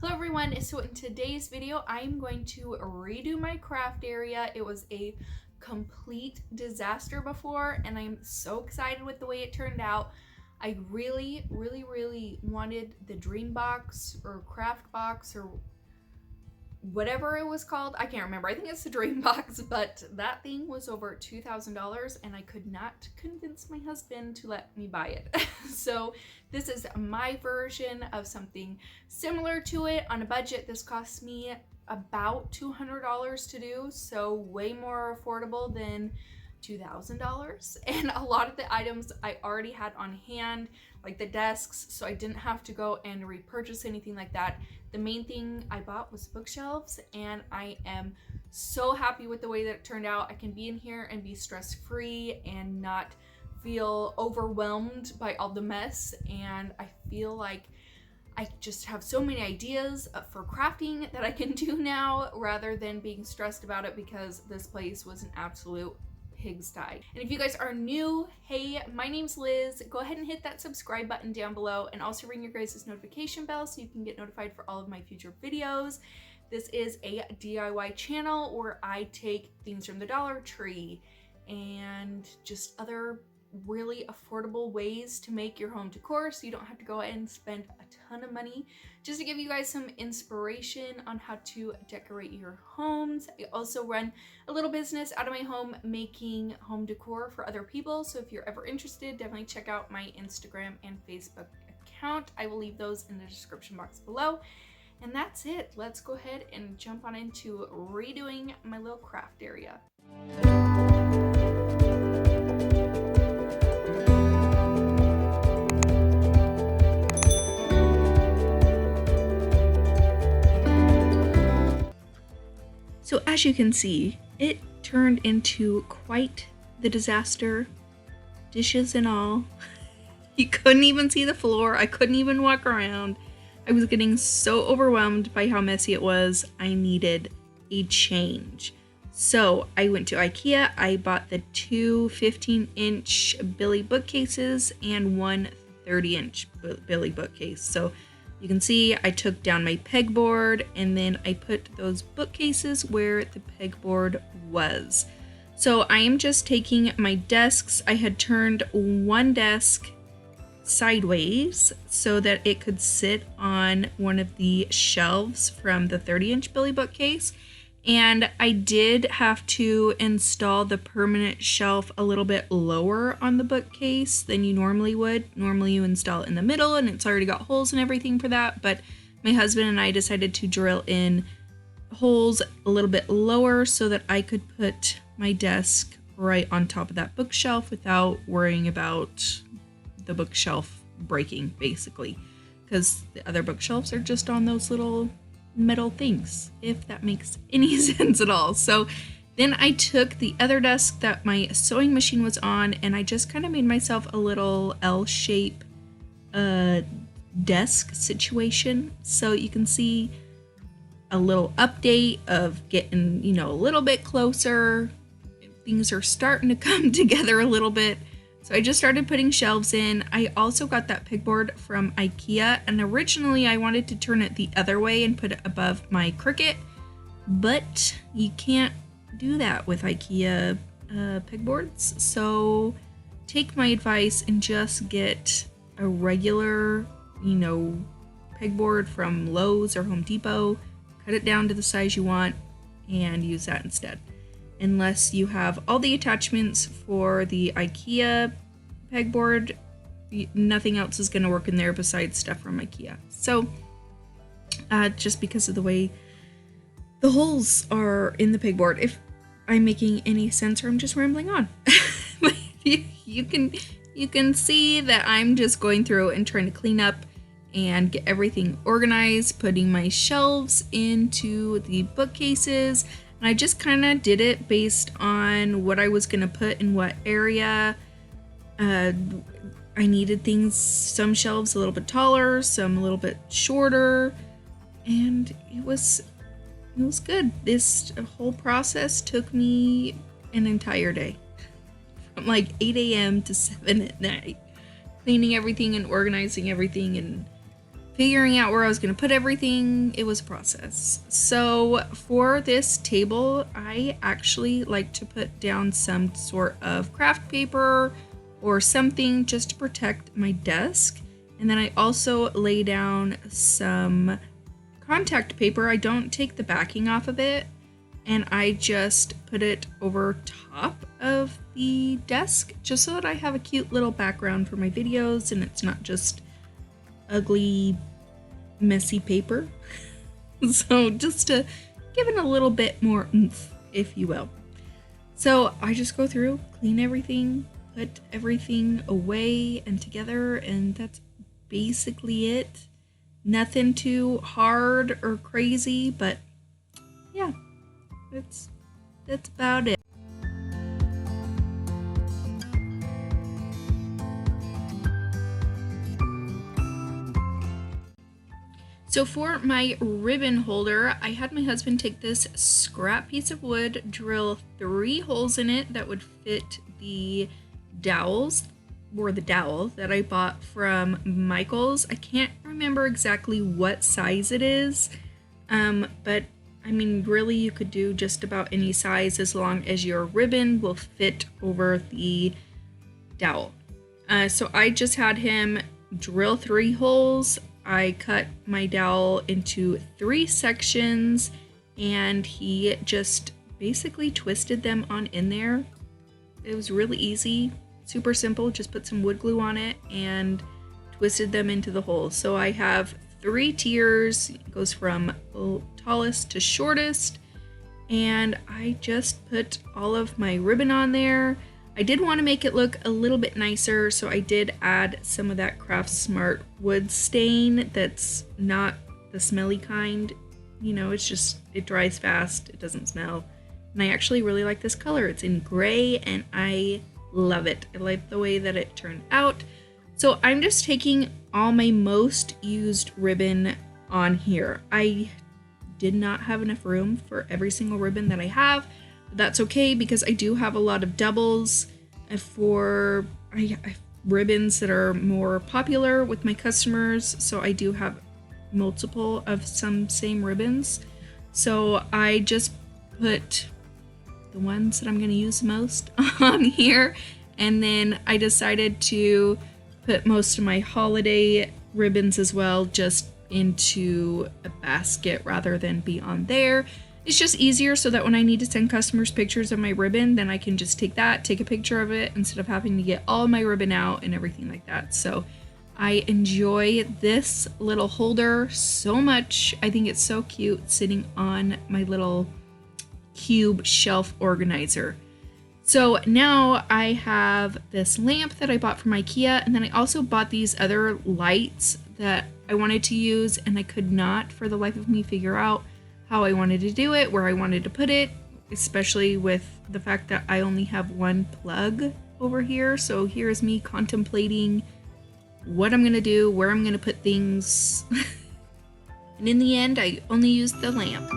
Hello everyone, so in today's video I'm going to redo my craft area. It was a complete disaster before and I'm so excited with the way it turned out. I really wanted the DreamBox or craft box or whatever it was called. I can't remember. I think it's the DreamBox, but that thing was over $2,000 and I could not convince my husband to let me buy it. So this is my version of something similar to it on a budget. This cost me about $200 to do, so way more affordable than $2,000. And a lot of the items I already had on hand, like the desks, so I didn't have to go and repurchase anything like that. The main thing I bought was bookshelves, and I am so happy with the way that it turned out. I can be in here and be stress-free and not feel overwhelmed by all the mess, and I feel like I just have so many ideas for crafting that I can do now rather than being stressed about it because this place was an absolute pigsty. And if you guys are new, hey, my name's Liz. Go ahead and hit that subscribe button down below and also ring your guys' notification bell so you can get notified for all of my future videos. This is a DIY channel where I take things from the Dollar Tree and just other really affordable ways to make your home decor so you don't have to go and spend a ton of money, just to give you guys some inspiration on how to decorate your homes. I also run a little business out of my home making home decor for other people, so if you're ever interested, definitely check out my Instagram and Facebook account. I will leave those in the description box below. And that's it. Let's go ahead and jump on into redoing my little craft area. So as you can see, it turned into quite the disaster, dishes and all. You couldn't even see the floor. I couldn't even walk around. I was getting so overwhelmed by how messy it was. I needed a change. So I went to Ikea. I bought the two 15-inch Billy bookcases and one 30-inch Billy bookcase. So you can see I took down my pegboard and then I put those bookcases where the pegboard was. So I am just taking my desks. I had turned one desk sideways so that it could sit on one of the shelves from the 30-inch Billy bookcase. And I did have to install the permanent shelf a little bit lower on the bookcase than you normally would. Normally you install it in the middle and it's already got holes and everything for that, but my husband and I decided to drill in holes a little bit lower so that I could put my desk right on top of that bookshelf without worrying about the bookshelf breaking, basically, because the other bookshelves are just on those little metal things, if that makes any sense at all. So then I took the other desk that my sewing machine was on and I just kind of made myself a little L-shape desk situation. So you can see a little update of getting, you know, a little bit closer. Things are starting to come together a little bit. So I just started putting shelves in. I also got that pegboard from Ikea, and originally I wanted to turn it the other way and put it above my Cricut, but you can't do that with Ikea pegboards. So take my advice and just get a regular, you know, pegboard from Lowe's or Home Depot, cut it down to the size you want, and use that instead. Unless you have all the attachments for the Ikea pegboard, nothing else is going to work in there besides stuff from Ikea. So just because of the way the holes are in the pegboard, if I'm making any sense or I'm just rambling on. But you can see that I'm just going through and trying to clean up and get everything organized, putting my shelves into the bookcases. And I just kind of did it based on what I was going to put in what area. I needed things, some shelves a little bit taller, some a little bit shorter, and it was good. This whole process took me an entire day, from like 8 a.m. to 7 at night, cleaning everything and organizing everything and figuring out where I was going to put everything. It was a process. So for this table, I actually like to put down some sort of craft paper or something just to protect my desk. And then I also lay down some contact paper. I don't take the backing off of it, and I just put it over top of the desk just so that I have a cute little background for my videos and it's not just ugly, messy paper. So just to give it a little bit more oomph, if you will. So I just go through, clean everything, put everything away and together, and that's basically it. Nothing too hard or crazy, but yeah, that's about it. So for my ribbon holder, I had my husband take this scrap piece of wood, drill 3 holes in it that would fit the dowels, or the dowel that I bought from Michael's. I can't remember exactly what size it is, but I mean, really you could do just about any size as long as your ribbon will fit over the dowel. So I just had him drill 3 holes. I cut my dowel into 3 sections, and he just basically twisted them on in there. It was really easy, super simple, just put some wood glue on it and twisted them into the holes. So I have 3 tiers, it goes from tallest to shortest, and I just put all of my ribbon on there. I did want to make it look a little bit nicer, so I did add some of that Craft Smart wood stain that's not the smelly kind. You know, it's just, it dries fast, it doesn't smell. And I actually really like this color. It's in gray and I love it. I like the way that it turned out. So I'm just taking all my most used ribbon on here. I did not have enough room for every single ribbon that I have. That's okay because I do have a lot of doubles for ribbons that are more popular with my customers, so I do have multiple of some same ribbons. So I just put the ones that I'm going to use most on here, and then I decided to put most of my holiday ribbons as well just into a basket rather than be on there. It's just easier so that when I need to send customers pictures of my ribbon, then I can just take a picture of it instead of having to get all my ribbon out and everything like that. So I enjoy this little holder so much. I think it's so cute sitting on my little cube shelf organizer. So now I have this lamp that I bought from Ikea, and then I also bought these other lights that I wanted to use, and I could not for the life of me figure out how I wanted to do it, where I wanted to put it, especially with the fact that I only have one plug over here. So here's me contemplating what I'm gonna do, where I'm gonna put things. And in the end, I only used the lamp.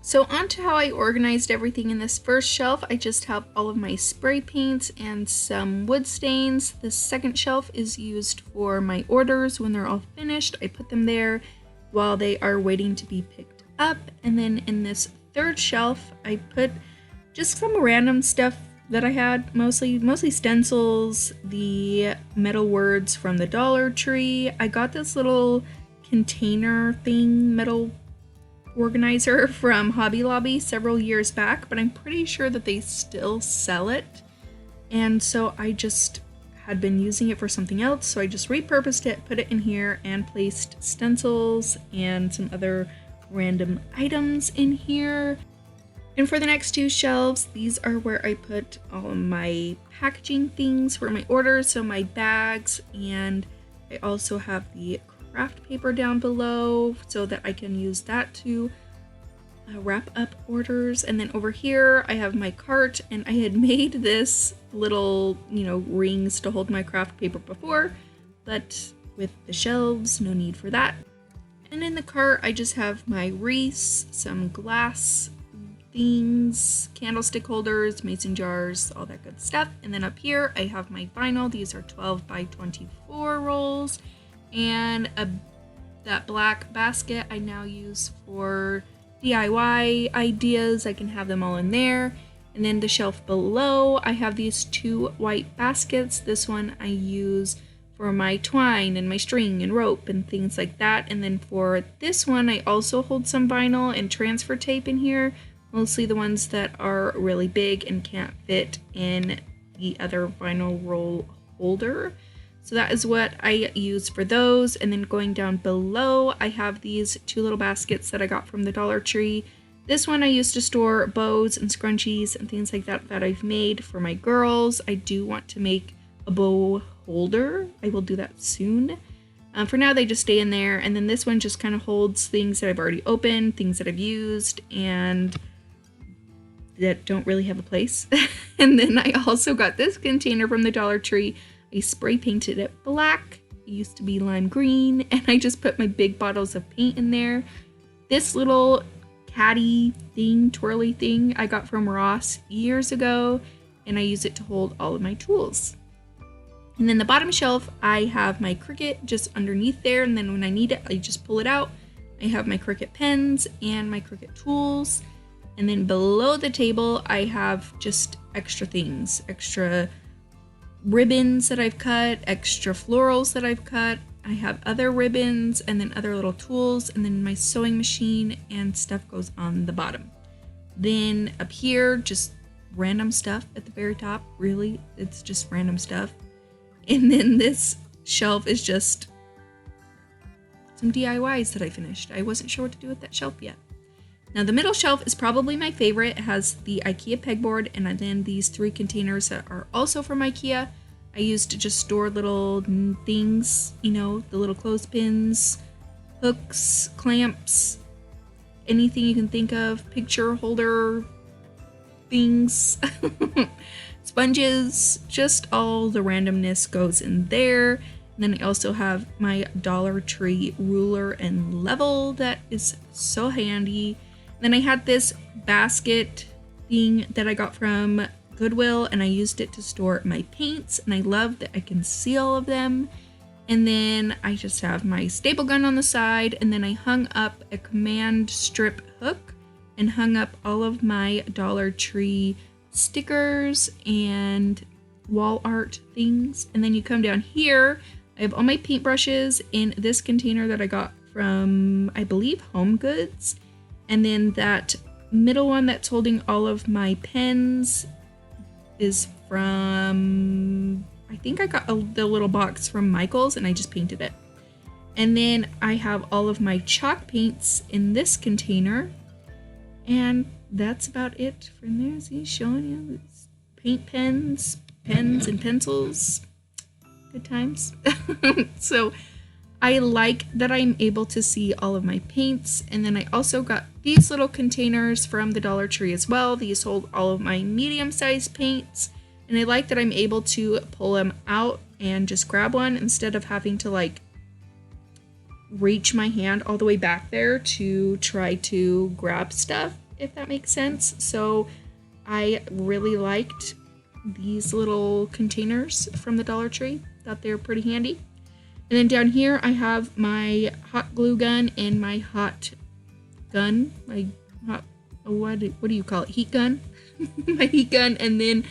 So on to how I organized everything in this first shelf. I just have all of my spray paints and some wood stains. The second shelf is used for my orders. When they're all finished, I put them there while they are waiting to be picked up. And then in this third shelf, I put just some random stuff that I had, mostly stencils, the metal words from the Dollar Tree. I got this little container thing, metal organizer from Hobby Lobby several years back, but I'm pretty sure that they still sell it. And so I just had been using it for something else, so I just repurposed it, put it in here, and placed stencils and some other random items in here. And for the next two shelves, these are where I put all of my packaging things for my orders, so my bags, and I also have the craft paper down below so that I can use that to wrap up orders. And then over here I have my cart, and I had made this little, rings to hold my craft paper before, but with the shelves, no need for that. And in the cart I just have my wreaths, some glass things, candlestick holders, mason jars, all that good stuff. And then up here I have my vinyl. These are 12 by 24 rolls. And that black basket I now use for DIY ideas. I can have them all in there. And then the shelf below, I have these two white baskets. This one I use for my twine and my string and rope and things like that. And then for this one, I also hold some vinyl and transfer tape in here, mostly the ones that are really big and can't fit in the other vinyl roll holder. So that is what I use for those. And then going down below, I have these two little baskets that I got from the Dollar Tree. This one I used to store bows and scrunchies and things like that that I've made for my girls. I do want to make a bow holder. I will do that soon. For now, they just stay in there. And then this one just kind of holds things that I've already opened, things that I've used, and that don't really have a place. And then I also got this container from the Dollar Tree. I spray painted it black. It used to be lime green, and I just put my big bottles of paint in there. This little caddy thing, twirly thing, I got from Ross years ago, and I use it to hold all of my tools. And then the bottom shelf, I have my Cricut just underneath there, and then when I need it, I just pull it out. I have my Cricut pens and my Cricut tools. And then below the table, I have just extra things, extra ribbons that I've cut, extra florals that I've cut. I have other ribbons and then other little tools, and then my sewing machine and stuff goes on the bottom. Then up here, just random stuff at the very top. Really, it's just random stuff. And then this shelf is just some DIYs that I finished. I wasn't sure what to do with that shelf yet. Now the middle shelf is probably my favorite. It has the Ikea pegboard and then these three containers that are also from Ikea. I used to just store little things, the little clothespins, hooks, clamps, anything you can think of, picture holder things, sponges, just all the randomness goes in there. And then I also have my Dollar Tree ruler and level that is so handy. Then I had this basket thing that I got from Goodwill, and I used it to store my paints, and I love that I can see all of them. And then I just have my staple gun on the side, and then I hung up a command strip hook and hung up all of my Dollar Tree stickers and wall art things. And then you come down here, I have all my paintbrushes in this container that I got from, I believe, Home Goods. And then that middle one that's holding all of my pens is from, I think I got the little box from Michael's, and I just painted it. And then I have all of my chalk paints in this container. And that's about it from there. See, showing you paint pens and pencils. Good times. So I like that I'm able to see all of my paints. And then I also got these little containers from the Dollar Tree as well. These hold all of my medium-sized paints. And I like that I'm able to pull them out and just grab one instead of having to reach my hand all the way back there to try to grab stuff. if that makes sense. So I really liked these little containers from the Dollar Tree. Thought they were pretty handy. And then down here I have my hot glue gun and my hot gun, my hot, what do you call it, heat gun? My heat gun, and then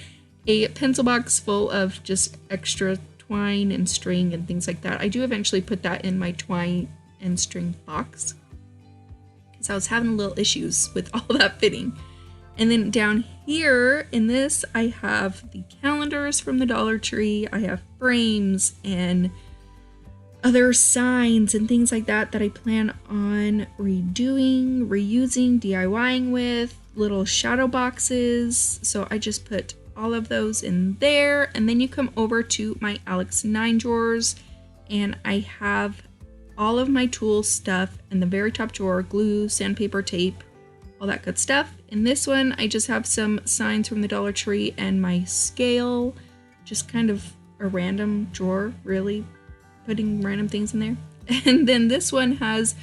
a pencil box full of just extra twine and string and things like that. I do eventually put that in my twine and string box because I was having little issues with all that fitting. And then down here in this, I have the calendars from the Dollar Tree. I have frames and other signs and things like that that I plan on redoing, reusing, DIYing with, little shadow boxes. So I just put all of those in there. And then you come over to my Alex 9 drawers, and I have all of my tool stuff in the very top drawer: glue, sandpaper, tape, all that good stuff. In this one, I just have some signs from the Dollar Tree and my scale, just kind of a random drawer, really, putting random things in there. And then this one has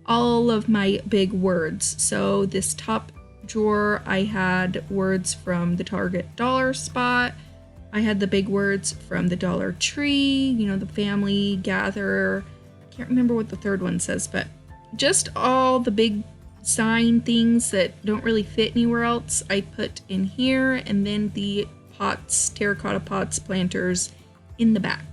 all of my big words. So this top drawer, I had words from the Target dollar spot. I had the big words from the Dollar Tree, you know, the family, gather. Can't remember what the third one says, but just all the big sign things that don't really fit anywhere else I put in here. And then the pots, terracotta pots, planters in the back.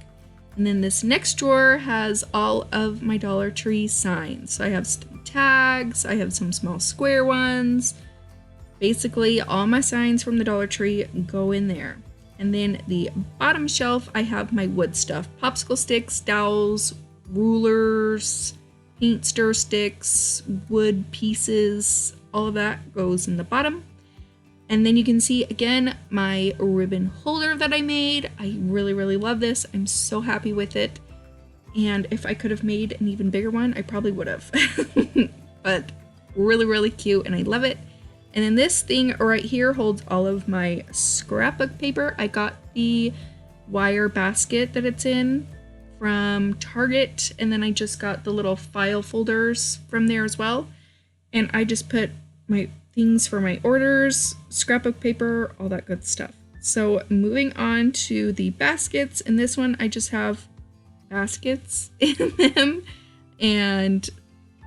And then this next drawer has all of my Dollar Tree signs. So I have some tags, I have some small square ones. Basically all my signs from the Dollar Tree go in there. And then the bottom shelf, I have my wood stuff: popsicle sticks, dowels, rulers, paint stir sticks, wood pieces, all of that goes in the bottom. And then you can see again my ribbon holder that I made. I really love this. I'm so happy with it. And if I could have made an even bigger one, I probably would have. But really cute, and I love it. And then this thing right here holds all of my scrapbook paper. I got the wire basket that it's in from Target, and then I just got the little file folders from there as well. And I just put my things for my orders, scrapbook paper, all that good stuff. So moving on to the baskets, in this one I just have baskets in them and,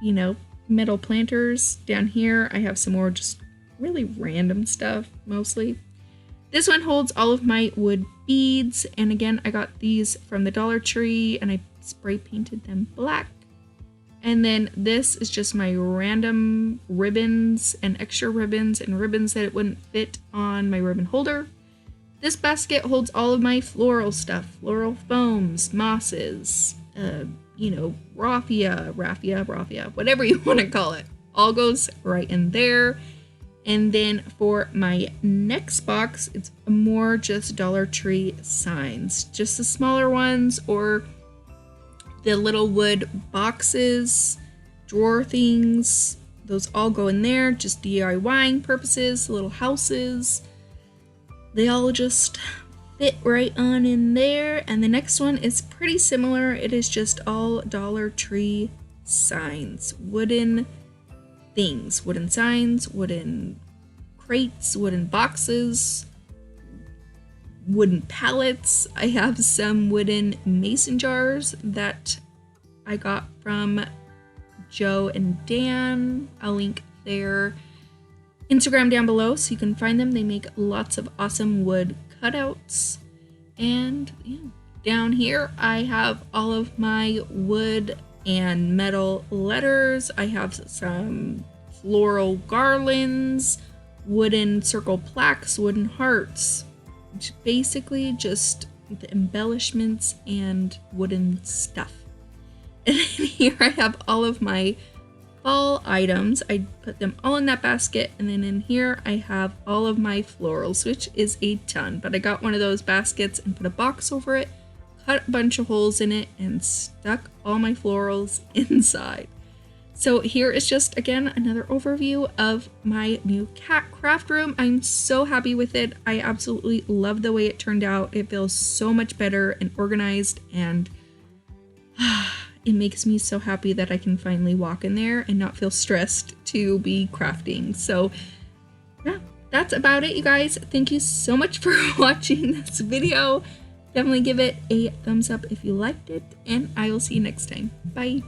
you know, metal planters. Down here I have some more just really random stuff mostly. This one holds all of my wood beads, and again I got these from the Dollar Tree and I spray painted them black. And then this is just my random ribbons and extra ribbons and ribbons that it wouldn't fit on my ribbon holder. This basket holds all of my floral stuff: floral foams, mosses, you know, raffia, whatever you want to call it. All goes right in there. And then for my next box, it's more just Dollar Tree signs, just the smaller ones, or the little wood boxes, drawer things. Those all go in there, just DIYing purposes, little houses. They all just fit right on in there. And the next one is pretty similar. It is just all Dollar Tree signs, wooden things, wooden signs, wooden crates, wooden boxes, wooden pallets. I have some wooden mason jars that I got from Joe and Dan. I'll link their Instagram down below so you can find them. They make lots of awesome wood cutouts. And yeah, down here I have all of my wood and metal letters. I have some floral garlands, wooden circle plaques, wooden hearts, basically just the embellishments and wooden stuff. And then here I have all of my fall items. I put them all in that basket, and then in here I have all of my florals, which is a ton, but I got one of those baskets and put a box over it, cut a bunch of holes in it, and stuck all my florals inside. So here is just, again, another overview of my new cat craft room. I'm so happy with it. I absolutely love the way it turned out. It feels so much better and organized, and it makes me so happy that I can finally walk in there and not feel stressed to be crafting. So that's about it, you guys. Thank you so much for watching this video. Definitely give it a thumbs up if you liked it, and I will see you next time. Bye.